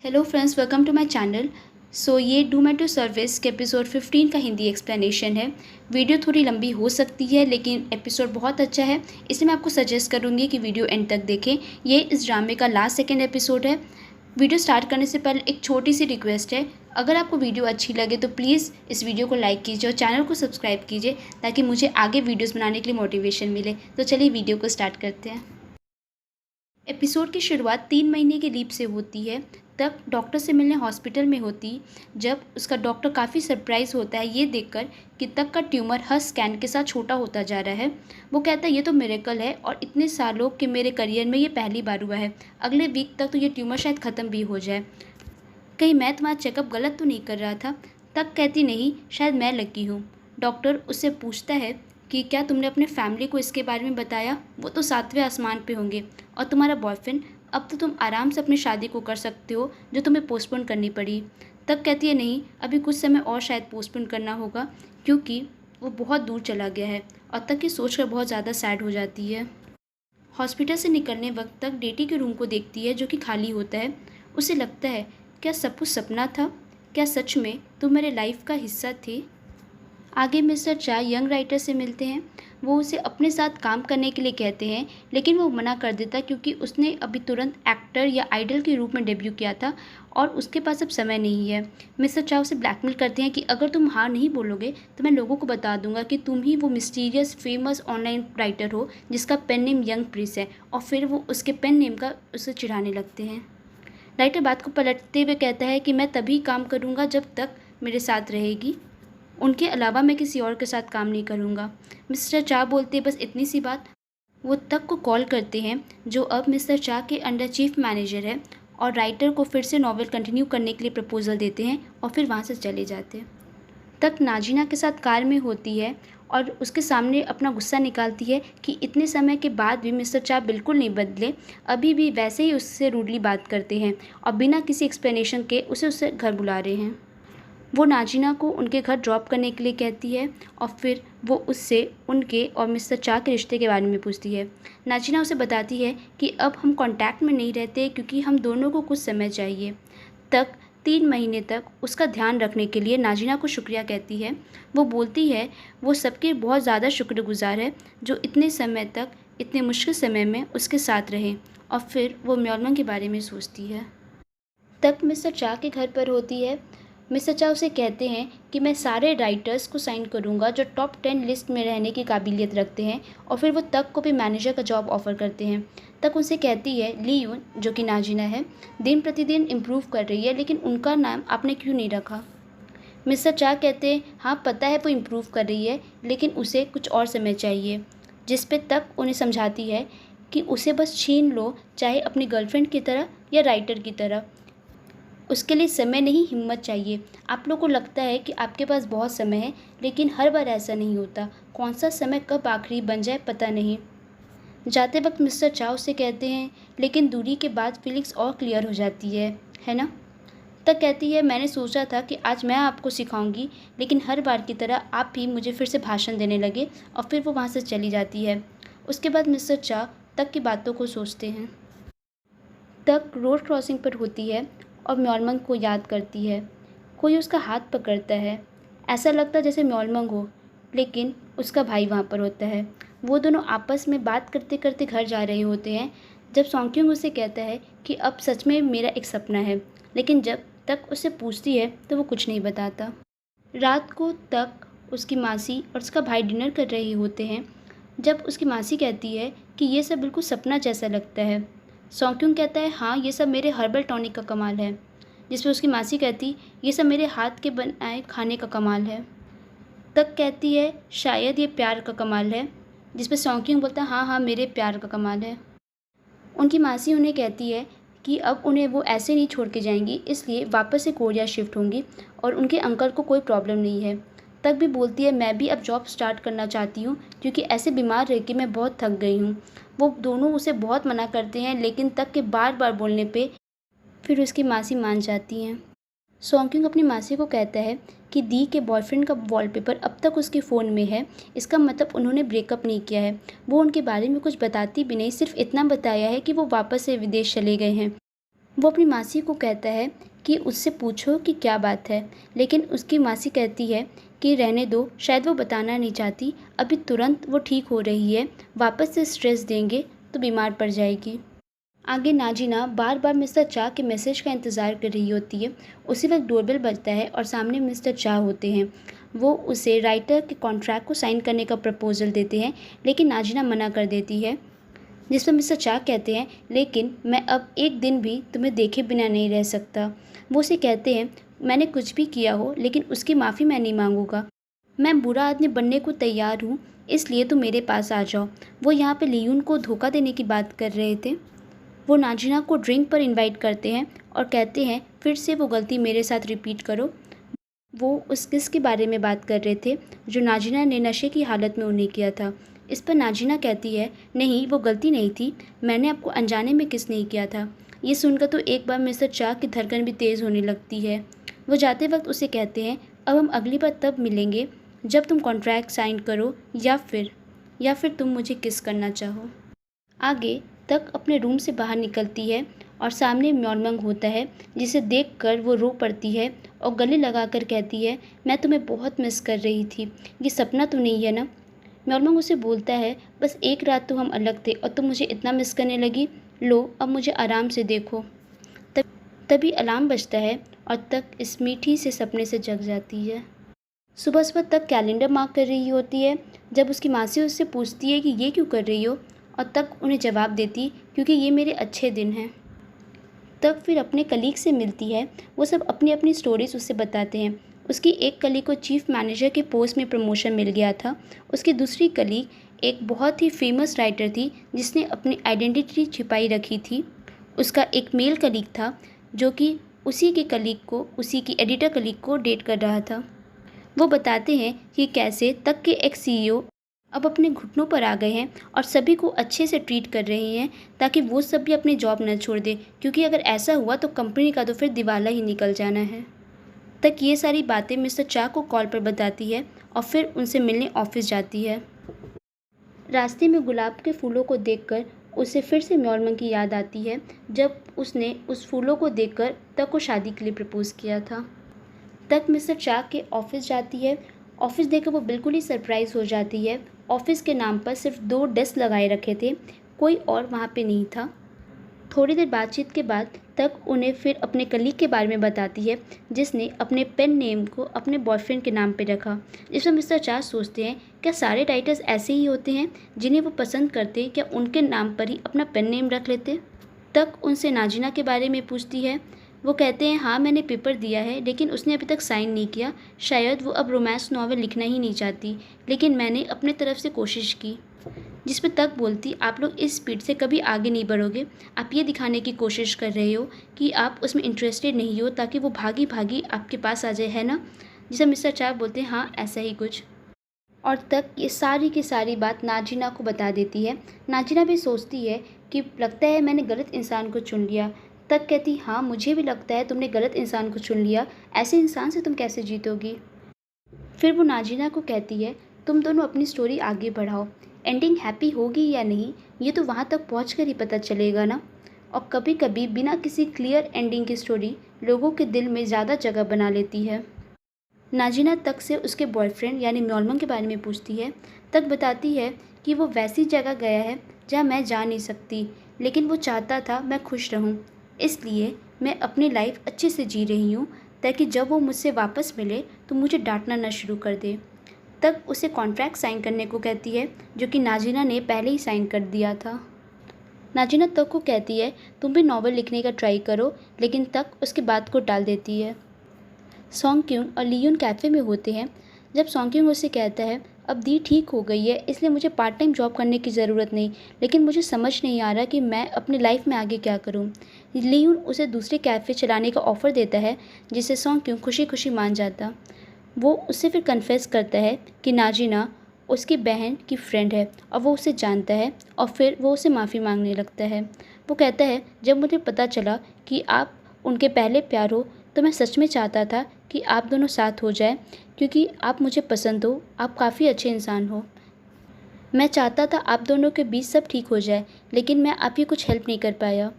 Hello friends, welcome to my channel. ये डोमेटो service के एपिसोड 15 का हिंदी एक्सप्लेनेशन है। वीडियो थोड़ी लंबी हो सकती है लेकिन एपिसोड बहुत अच्छा है, इसलिए मैं आपको सजेस्ट करूँगी कि वीडियो एंड तक देखें। ये इस ड्रामे का लास्ट सेकेंड एपिसोड है। वीडियो स्टार्ट करने से पहले एक छोटी सी रिक्वेस्ट है, अगर आपको वीडियो अच्छी लगे तो प्लीज़ इस वीडियो को लाइक कीजिए और चैनल को सब्सक्राइब कीजिए ताकि मुझे आगे वीडियोज़ बनाने के लिए मोटिवेशन मिले। तो चलिए वीडियो को स्टार्ट करते हैं। एपिसोड की शुरुआत 3 महीने की लीव से होती है। तक डॉक्टर से मिलने हॉस्पिटल में होती, जब उसका डॉक्टर काफ़ी सरप्राइज़ होता है ये देखकर कि तक का ट्यूमर हर स्कैन के साथ छोटा होता जा रहा है। वो कहता है ये तो मिरेकल है और इतने सालों के मेरे करियर में ये पहली बार हुआ है। अगले वीक तक तो ये ट्यूमर शायद ख़त्म भी हो जाए। कहीं मैं तुम्हारा चेकअप गलत तो नहीं कर रहा था? तक कहती नहीं, शायद मैं लकी हूँ। डॉक्टर उससे पूछता है कि क्या तुमने अपने फैमिली को इसके बारे में बताया? वो तो 7वें आसमान पे होंगे। और तुम्हारा बॉयफ्रेंड? अब तो तुम आराम से अपनी शादी को कर सकते हो जो तुम्हें पोस्टपोन करनी पड़ी। तक कहती है नहीं, अभी कुछ समय और शायद पोस्टपोन करना होगा क्योंकि वो बहुत दूर चला गया है। और तक की सोच कर बहुत ज़्यादा सैड हो जाती है। हॉस्पिटल से निकलने वक्त तक डेटी के रूम को देखती है जो कि खाली होता है। उसे लगता है, क्या सब कुछ सपना था? क्या सच में तुम मेरे लाइफ का हिस्सा थे? आगे मिस्टर चा यंग राइटर से मिलते हैं। वो उसे अपने साथ काम करने के लिए कहते हैं लेकिन वो मना कर देता क्योंकि उसने अभी तुरंत एक्टर या आइडल के रूप में डेब्यू किया था और उसके पास अब समय नहीं है। मिस्टर चा उसे ब्लैकमेल करते हैं कि अगर तुम हाँ नहीं बोलोगे तो मैं लोगों को बता दूंगा कि तुम ही वो मिस्टीरियस फेमस ऑनलाइन राइटर हो जिसका पेन नेम यंग प्रिंस है, और फिर वो उसके पेन नेम का उसे चिढ़ाने लगते हैं। राइटर बात को पलटते हुए कहता है कि मैं तभी काम करूँगा जब तक मेरे साथ रहेगी, उनके अलावा मैं किसी और के साथ काम नहीं करूँगा। मिस्टर चा बोलते बस इतनी सी बात। वो तक को कॉल करते हैं जो अब मिस्टर चा के अंडर चीफ मैनेजर है, और राइटर को फिर से नॉवेल कंटिन्यू करने के लिए प्रपोज़ल देते हैं और फिर वहाँ से चले जाते हैं। तक नाजीना के साथ कार में होती है और उसके सामने अपना गुस्सा निकालती है कि इतने समय के बाद भी मिस्टर चा बिल्कुल नहीं बदले, अभी भी वैसे ही उससे रूडली बात करते हैं और बिना किसी एक्सप्लेनेशन के उसे घर बुला रहे हैं। वो नाजीना को उनके घर ड्रॉप करने के लिए कहती है और फिर वो उससे उनके और मिस्टर चा के रिश्ते के बारे में पूछती है। नाजीना उसे बताती है कि अब हम कांटेक्ट में नहीं रहते क्योंकि हम दोनों को कुछ समय चाहिए। तक 3 महीने तक उसका ध्यान रखने के लिए नाजीना को शुक्रिया कहती है। वो बोलती है वो सबके बहुत ज़्यादा शुक्रगुजार है जो इतने समय तक इतने मुश्किल समय में उसके साथ रहे, और फिर वो म्योलमन के बारे में सोचती है। तक मिस्टर चा के घर पर होती है। मिस्टर चा उसे कहते हैं कि मैं सारे राइटर्स को साइन करूंगा जो टॉप 10 लिस्ट में रहने की काबिलियत रखते हैं, और फिर वो तक को भी मैनेजर का जॉब ऑफ़र करते हैं। तक उनसे कहती है ली यून, जो कि नाजीना है, दिन प्रतिदिन इम्प्रूव कर रही है लेकिन उनका नाम आपने क्यों नहीं रखा? मिस्टर चा कहते हैं हाँ पता है वो इम्प्रूव कर रही है लेकिन उसे कुछ और समय चाहिए। जिस पे तक उन्हें समझाती है कि उसे बस छीन लो, चाहे अपनी गर्लफ्रेंड की तरह या राइटर की तरह। उसके लिए समय नहीं, हिम्मत चाहिए। आप लोग को लगता है कि आपके पास बहुत समय है लेकिन हर बार ऐसा नहीं होता। कौन सा समय कब आखिरी बन जाए पता नहीं। जाते वक्त मिस्टर चा उससे कहते हैं लेकिन दूरी के बाद फीलिंग्स और क्लियर हो जाती है ना? तक कहती है मैंने सोचा था कि आज मैं आपको सिखाऊंगी लेकिन हर बार की तरह आप भी मुझे फिर से भाषण देने लगे, और फिर वो वहाँ से चली जाती है। उसके बाद मिस्टर चा तक की बातों को सोचते हैं। तक रोड क्रॉसिंग पर होती है और म्योलमंग को याद करती है। कोई उसका हाथ पकड़ता है, ऐसा लगता जैसे म्योलमंग हो, लेकिन उसका भाई वहाँ पर होता है। वो दोनों आपस में बात करते करते घर जा रहे होते हैं जब सोंगक्युंग उसे कहता है कि अब सच में मेरा एक सपना है, लेकिन जब तक उससे पूछती है तो वो कुछ नहीं बताता। रात को तक उसकी मासी और उसका भाई डिनर कर रहे होते हैं जब उसकी मासी कहती है कि ये सब बिल्कुल सपना जैसा लगता है। सोंगक्युंग कहता है हाँ ये सब मेरे हर्बल टॉनिक का कमाल है, जिस पर उसकी मासी कहती ये सब मेरे हाथ के बनाए खाने का कमाल है। तक कहती है शायद ये प्यार का कमाल है, जिस पर सोंगक्युंग बोलता है हाँ हाँ मेरे प्यार का कमाल है। उनकी मासी उन्हें कहती है कि अब उन्हें वो ऐसे नहीं छोड़ के जाएंगी, इसलिए वापस से कोरिया शिफ्ट होंगी और उनके अंकल को कोई प्रॉब्लम नहीं है। तक भी बोलती है मैं भी अब जॉब स्टार्ट करना चाहती हूँ क्योंकि ऐसे बीमार रह के मैं बहुत थक गई हूँ। वो दोनों उसे बहुत मना करते हैं लेकिन तक के बार बार बोलने पे फिर उसकी मासी मान जाती हैं। सोंगक्युंग अपनी मासी को कहता है कि दी के बॉयफ्रेंड का वॉलपेपर अब तक उसके फ़ोन में है, इसका मतलब उन्होंने ब्रेकअप नहीं किया है। वो उनके बारे में कुछ बताती भी नहीं, सिर्फ इतना बताया है कि वो वापस से विदेश चले गए हैं। वो अपनी मासी को कहता है कि उससे पूछो कि क्या बात है, लेकिन उसकी मासी कहती है कि रहने दो, शायद वो बताना नहीं चाहती, अभी तुरंत वो ठीक हो रही है, वापस से स्ट्रेस देंगे तो बीमार पड़ जाएगी। आगे नाजिना बार बार मिस्टर चा के मैसेज का इंतज़ार कर रही होती है। उसी वक्त डोरबेल बजता है और सामने मिस्टर चा होते हैं। वो उसे राइटर के कॉन्ट्रैक्ट को साइन करने का प्रपोज़ल देते हैं, लेकिन नाजिना मना कर देती है, जिस पर मिस्टर चा कहते हैं, लेकिन मैं अब एक दिन भी तुम्हें देखे बिना नहीं रह सकता। वो उसे कहते हैं, मैंने कुछ भी किया हो लेकिन उसकी माफ़ी मैं नहीं मांगूंगा। मैं बुरा आदमी बनने को तैयार हूँ, इसलिए तुम मेरे पास आ जाओ। वो यहाँ पे लियून को धोखा देने की बात कर रहे थे। वो नाजिना को ड्रिंक पर इनवाइट करते हैं और कहते हैं फिर से वो गलती मेरे साथ रिपीट करो। वो उस किस के बारे में बात कर रहे थे जो नाजिना ने नशे की हालत में उन्हें किया था। इस पर नाजिना कहती है, नहीं वो गलती नहीं थी, मैंने आपको अनजाने में किस नहीं किया था। ये सुनकर तो एक बार मिस्टर चा की धड़कन भी तेज़ होने लगती है। वो जाते वक्त उसे कहते हैं, अब हम अगली बार तब मिलेंगे जब तुम कॉन्ट्रैक्ट साइन करो या फिर तुम मुझे किस करना चाहो। आगे तक अपने रूम से बाहर निकलती है और सामने म्योलमंग होता है, जिसे देखकर वो रो पड़ती है और गले लगाकर कहती है, मैं तुम्हें बहुत मिस कर रही थी, ये सपना तो नहीं है ना। म्योलमंग उसे बोलता है, बस एक रात तो हम अलग थे और तुम मुझे इतना मिस करने लगी, लो अब मुझे आराम से देखो। तभी अलार्म बजता है और तक इस मीठी से सपने से जग जाती है। सुबह सुबह तक कैलेंडर मार्क कर रही होती है। जब उसकी मासी उससे पूछती है कि ये क्यों कर रही हो, और तक उन्हें जवाब देती, क्योंकि ये मेरे अच्छे दिन हैं। तब फिर अपने कलीग से मिलती है। वो सब अपनी अपनी स्टोरीज उससे बताते हैं। उसकी एक कलीग को चीफ मैनेजर के पोस्ट में प्रमोशन मिल गया था। उसकी दूसरी कलीग एक बहुत ही फेमस राइटर थी जिसने अपनी आइडेंटिटी छिपाई रखी थी। उसका एक मेल कलीग था जो कि उसी की एडिटर कलीग को डेट कर रहा था। वो बताते हैं कि कैसे तक के एक CEO अब अपने घुटनों पर आ गए हैं और सभी को अच्छे से ट्रीट कर रहे हैं, ताकि वो सब भी अपनी जॉब न छोड़ दे, क्योंकि अगर ऐसा हुआ तो कंपनी का तो फिर दिवाला ही निकल जाना है। तक ये सारी बातें मिस्टर चा को कॉल पर बताती है और फिर उनसे मिलने ऑफिस जाती है। रास्ते में गुलाब के फूलों को देखकर उसे फिर से म्योलमंग की याद आती है, जब उसने उस फूलों को देखकर तक को शादी के लिए प्रपोज किया था। तक मिस्टर चा के ऑफिस जाती है। ऑफिस देखकर वो बिल्कुल ही सरप्राइज हो जाती है। ऑफिस के नाम पर सिर्फ 2 डेस्क लगाए रखे थे, कोई और वहाँ पे नहीं था। थोड़ी देर बातचीत के बाद तक उन्हें फिर अपने कलीग के बारे में बताती है, जिसने अपने पेन नेम को अपने बॉयफ्रेंड के नाम पे रखा। जिसमें मिस्टर चा सोचते हैं, क्या सारे राइटर्स ऐसे ही होते हैं जिन्हें वो पसंद करते, क्या उनके नाम पर ही अपना पेन नेम रख लेते। तक उनसे नाजिना के बारे में पूछती है। वो कहते हैं, हाँ मैंने पेपर दिया है, लेकिन उसने अभी तक साइन नहीं किया। शायद वो अब रोमांस नॉवेल लिखना ही नहीं चाहती, लेकिन मैंने अपने तरफ से कोशिश की। जिस पर तक बोलती, आप लोग इस स्पीड से कभी आगे नहीं बढ़ोगे। आप ये दिखाने की कोशिश कर रहे हो कि आप उसमें इंटरेस्टेड नहीं हो, ताकि वो भागी भागी आपके पास आ जाए, है ना। जिसे मिस्टर चा बोलते हैं, हाँ ऐसा ही कुछ। और तक ये सारी की सारी बात नाजिना को बता देती है। नाजिना भी सोचती है कि लगता है मैंने गलत इंसान को चुन लिया। तक कहती, हाँ मुझे भी लगता है तुमने गलत इंसान को चुन लिया, ऐसे इंसान से तुम कैसे जीतोगी। फिर वो नाजिना को कहती है, तुम दोनों अपनी स्टोरी आगे बढ़ाओ, एंडिंग हैप्पी होगी या नहीं ये तो वहाँ तक पहुँच कर ही पता चलेगा ना। और कभी कभी बिना किसी क्लियर एंडिंग की स्टोरी लोगों के दिल में ज़्यादा जगह बना लेती है। नाजिना तक से उसके बॉयफ्रेंड यानी म्योलमंग के बारे में पूछती है। तक बताती है कि वो वैसी जगह गया है जहाँ मैं जा नहीं सकती, लेकिन वो चाहता था मैं खुश रहूँ, इसलिए मैं अपनी लाइफ अच्छे से जी रही हूँ, ताकि जब वो मुझसे वापस मिले तो मुझे डांटना न शुरू कर दे। तक उसे कॉन्ट्रैक्ट साइन करने को कहती है, जो कि नाजिना ने पहले ही साइन कर दिया था। नाजिना तक को कहती है, तुम भी नॉवल लिखने का ट्राई करो, लेकिन तक उसकी बात को टाल देती है। सोंगक्यूंग और लियून कैफ़े में होते हैं। जब सोंगक्यूंग उससे कहता है, अब दी ठीक हो गई है, इसलिए मुझे पार्ट टाइम जॉब करने की ज़रूरत नहीं, लेकिन मुझे समझ नहीं आ रहा कि मैं अपनी लाइफ में आगे क्या करूं। लियून उसे दूसरे कैफ़े चलाने का ऑफ़र देता है, जिसे सोंगक्यूंग खुशी खुशी मान जाता। वो उससे फिर कन्फेस करता है कि नाजिना उसकी बहन की फ्रेंड है और वो उसे जानता है, और फिर वो उसे माफ़ी मांगने लगता है। वो कहता है, जब मुझे पता चला कि आप उनके पहले प्यार हो तो मैं सच में चाहता था कि आप दोनों साथ हो जाए, क्योंकि आप मुझे पसंद हो, आप काफ़ी अच्छे इंसान हो। मैं चाहता था आप दोनों के बीच सब ठीक हो जाए, लेकिन मैं आपकी कुछ हेल्प नहीं कर पाया।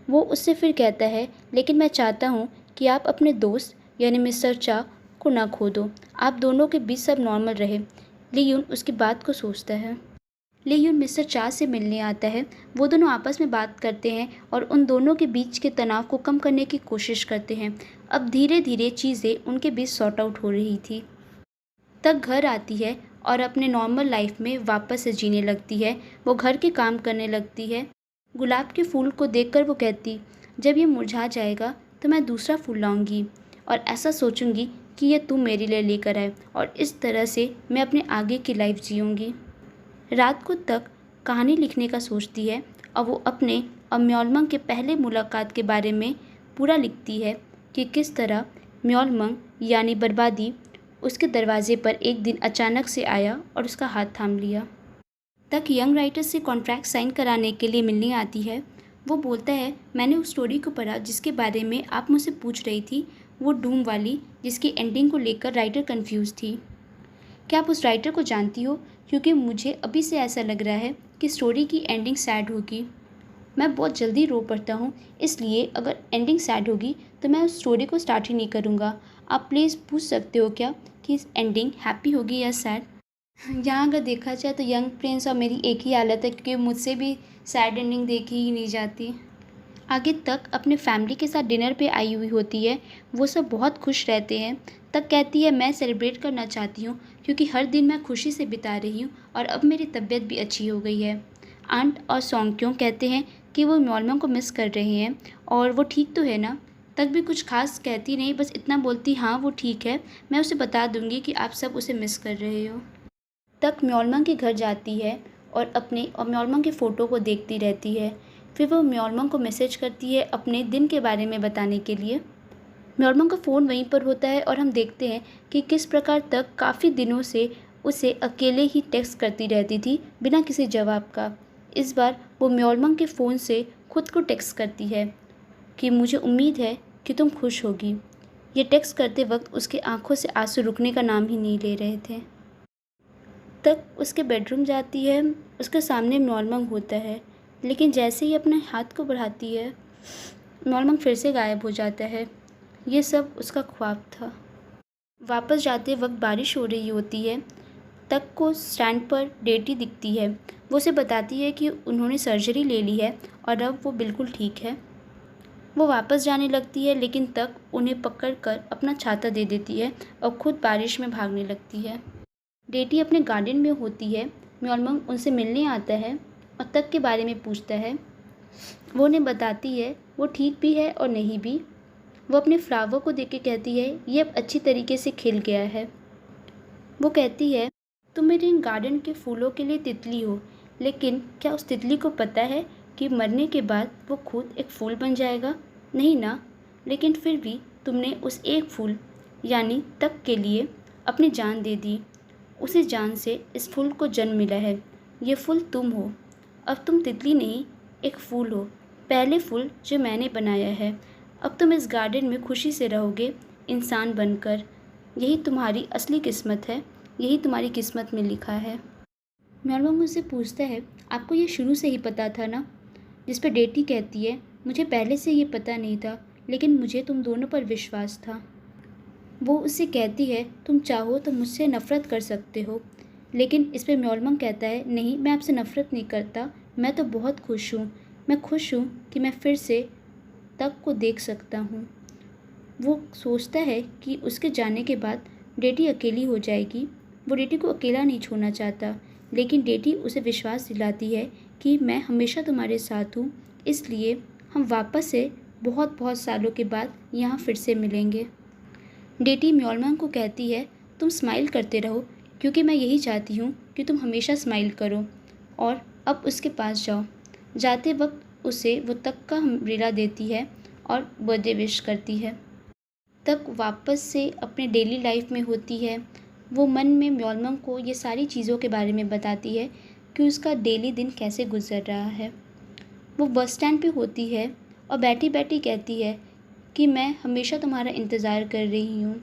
वो उससे फिर कहता है, लेकिन मैं चाहता हूँ कि आप अपने दोस्त यानी मिस्टर चा को ना खो दो। आप दोनों के बीच सब नॉर्मल रहे। लियून उसकी बात को सोचता है। लियून मिस्टर चा से मिलने आता है। वो दोनों आपस में बात करते हैं और उन दोनों के बीच के तनाव को कम करने की कोशिश करते हैं। अब धीरे धीरे चीज़ें उनके बीच सॉर्ट आउट हो रही थी। तक घर आती है और अपने नॉर्मल लाइफ में वापस से जीने लगती है। वो घर के काम करने लगती है। गुलाब के फूल को देखकर वो कहती, जब ये मुरझा जाएगा तो मैं दूसरा फूल लाऊंगी और ऐसा सोचूंगी कि ये तुम मेरे लिए लेकर आए, और इस तरह से मैं अपने आगे की लाइफ जीऊँगी। रात को तक कहानी लिखने का सोचती है और वो अपने और म्योलमंग के पहले मुलाकात के बारे में पूरा लिखती है कि किस तरह म्योलमंग यानी बर्बादी उसके दरवाजे पर एक दिन अचानक से आया और उसका हाथ थाम लिया। तक यंग राइटर से कॉन्ट्रैक्ट साइन कराने के लिए मिलने आती है। वो बोलता है, मैंने उस स्टोरी को पढ़ा जिसके बारे में आप मुझसे पूछ रही थी, वो डूम वाली, जिसकी एंडिंग को लेकर राइटर कंफ्यूज थी। क्या आप उस राइटर को जानती हो? क्योंकि मुझे अभी से ऐसा लग रहा है कि स्टोरी की एंडिंग सैड होगी। मैं बहुत जल्दी रो पड़ता हूँ, इसलिए अगर एंडिंग सैड होगी तो मैं उस स्टोरी को स्टार्ट ही नहीं करूँगा। आप प्लीज़ पूछ सकते हो क्या कि एंडिंग हैप्पी होगी या सैड? यहाँ अगर देखा जाए तो यंग प्रिंस और मेरी एक ही हालत है, क्योंकि मुझसे भी सैड एंडिंग देखी ही नहीं जाती। आगे तक अपने फैमिली के साथ डिनर पे आई हुई होती है। वो सब बहुत खुश रहते हैं। तक कहती है, मैं सेलिब्रेट करना चाहती हूँ क्योंकि हर दिन मैं खुशी से बिता रही हूँ और अब मेरी तबीयत भी अच्छी हो गई है। आंट और सोंगक्यों कहते हैं कि वो म्योलमंग को मिस कर रहे हैं और वो ठीक तो है ना। तक भी कुछ खास कहती नहीं, बस इतना बोलती, हाँ वो ठीक है, मैं उसे बता दूंगी कि आप सब उसे मिस कर रहे हो। तक म्योलमंग के घर जाती है और अपने और म्योलमंग के फ़ोटो को देखती रहती है। फिर वो म्योलमंग को मैसेज करती है अपने दिन के बारे में बताने के लिए। म्योलमंग का फ़ोन वहीं पर होता है और हम देखते हैं कि किस प्रकार तक काफ़ी दिनों से उसे अकेले ही टेक्स्ट करती रहती थी बिना किसी जवाब का। इस बार वो म्योलमंग के फ़ोन से खुद को टेक्स्ट करती है कि मुझे उम्मीद है कि तुम खुश होगी। ये टेक्स्ट करते वक्त उसके आंखों से आंसू रुकने का नाम ही नहीं ले रहे थे। तक उसके बेडरूम जाती है। उसके सामने म्योलमंग होता है, लेकिन जैसे ही अपने हाथ को बढ़ाती है म्योलमंग फिर से गायब हो जाता है। ये सब उसका ख्वाब था। वापस जाते वक्त बारिश हो रही होती है। तक को स्टैंड पर डेटी दिखती है। वो उसे बताती है कि उन्होंने सर्जरी ले ली है और अब वो बिल्कुल ठीक है। वो वापस जाने लगती है, लेकिन तक उन्हें पकड़कर अपना छाता दे देती है और खुद बारिश में भागने लगती है। डेटी अपने गार्डन में होती है। म्योलमंग उनसे मिलने आता है और तक के बारे में पूछता है। वो उन्हें बताती है वो ठीक भी है और नहीं भी। वो अपने फ्लावर को देख के कहती है, ये अब अच्छी तरीके से खिल गया है। वो कहती है, तुम मेरे इन गार्डन के फूलों के लिए तितली हो, लेकिन क्या उस तितली को पता है कि मरने के बाद वो खुद एक फूल बन जाएगा? नहीं ना। लेकिन फिर भी तुमने उस एक फूल यानी तक के लिए अपनी जान दे दी। उसी जान से इस फूल को जन्म मिला है। ये फूल तुम हो। अब तुम तितली नहीं, एक फूल हो, पहले फूल जो मैंने बनाया है। अब तुम इस गार्डन में खुशी से रहोगे, इंसान बनकर। यही तुम्हारी असली किस्मत है, यही तुम्हारी किस्मत में लिखा है। म्योलमंग मुझसे पूछता है, आपको ये शुरू से ही पता था ना? जिस पर डेटी कहती है, मुझे पहले से ये पता नहीं था, लेकिन मुझे तुम दोनों पर विश्वास था। वो उससे कहती है, तुम चाहो तो मुझसे नफ़रत कर सकते हो। लेकिन इस पर म्योलमंग कहता है, नहीं, मैं आपसे नफ़रत नहीं करता, मैं तो बहुत खुश हूँ। मैं खुश हूँ कि मैं फिर से तक को देख सकता हूँ। वो सोचता है कि उसके जाने के बाद डेटी अकेली हो जाएगी। वो डेटी को अकेला नहीं छोड़ना चाहता, लेकिन डेटी उसे विश्वास दिलाती है कि मैं हमेशा तुम्हारे साथ हूँ, इसलिए हम वापस से बहुत बहुत सालों के बाद यहाँ फिर से मिलेंगे। डेटी म्योलमंग को कहती है, तुम स्माइल करते रहो, क्योंकि मैं यही चाहती हूँ कि तुम हमेशा स्माइल करो। और अब उसके पास जाओ। जाते वक्त उसे वो तक का अम्ब्रेला देती है और बर्थडे विश करती है। तक वापस से अपने डेली लाइफ में होती है। वो मन में म्योलमंग को ये सारी चीज़ों के बारे में बताती है कि उसका डेली दिन कैसे गुजर रहा है। वो बस स्टैंड पे होती है और बैठी बैठी कहती है कि मैं हमेशा तुम्हारा इंतज़ार कर रही हूँ।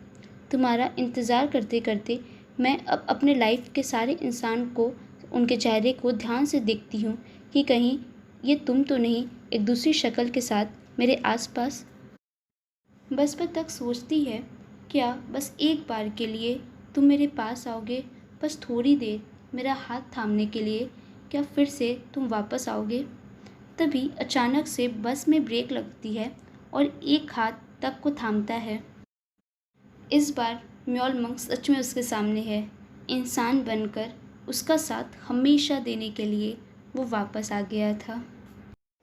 तुम्हारा इंतज़ार करते करते मैं अब अपने लाइफ के सारे इंसान को, उनके चेहरे को ध्यान से देखती हूँ कि कहीं ये तुम तो नहीं, एक दूसरी शक्ल के साथ मेरे आसपास। बचपन तक सोचती है, क्या बस एक बार के लिए तुम मेरे पास आओगे, बस थोड़ी देर मेरा हाथ थामने के लिए, क्या फिर से तुम वापस आओगे। तभी अचानक से बस में ब्रेक लगती है और एक हाथ तक को थामता है। इस बार म्योल मंक सच में उसके सामने है, इंसान बनकर उसका साथ हमेशा देने के लिए वो वापस आ गया था।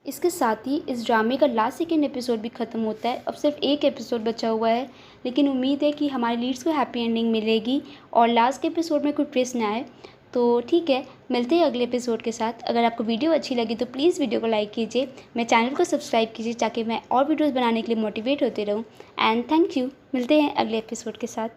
इसके साथ ही इस ड्रामे का लास्ट सेकेंड एपिसोड भी ख़त्म होता है। अब सिर्फ एक एपिसोड बचा हुआ है, लेकिन उम्मीद है कि हमारे लीड्स को हैप्पी एंडिंग मिलेगी और लास्ट के एपिसोड में कोई ट्विस्ट ना आए। तो ठीक है, मिलते हैं अगले एपिसोड के साथ। अगर आपको वीडियो अच्छी लगी तो प्लीज़ वीडियो को लाइक कीजिए, मेरे चैनल को सब्सक्राइब कीजिए ताकि मैं और वीडियोज़ बनाने के लिए मोटिवेट होते रहूँ। एंड थैंक यू, मिलते हैं अगले एपिसोड के साथ।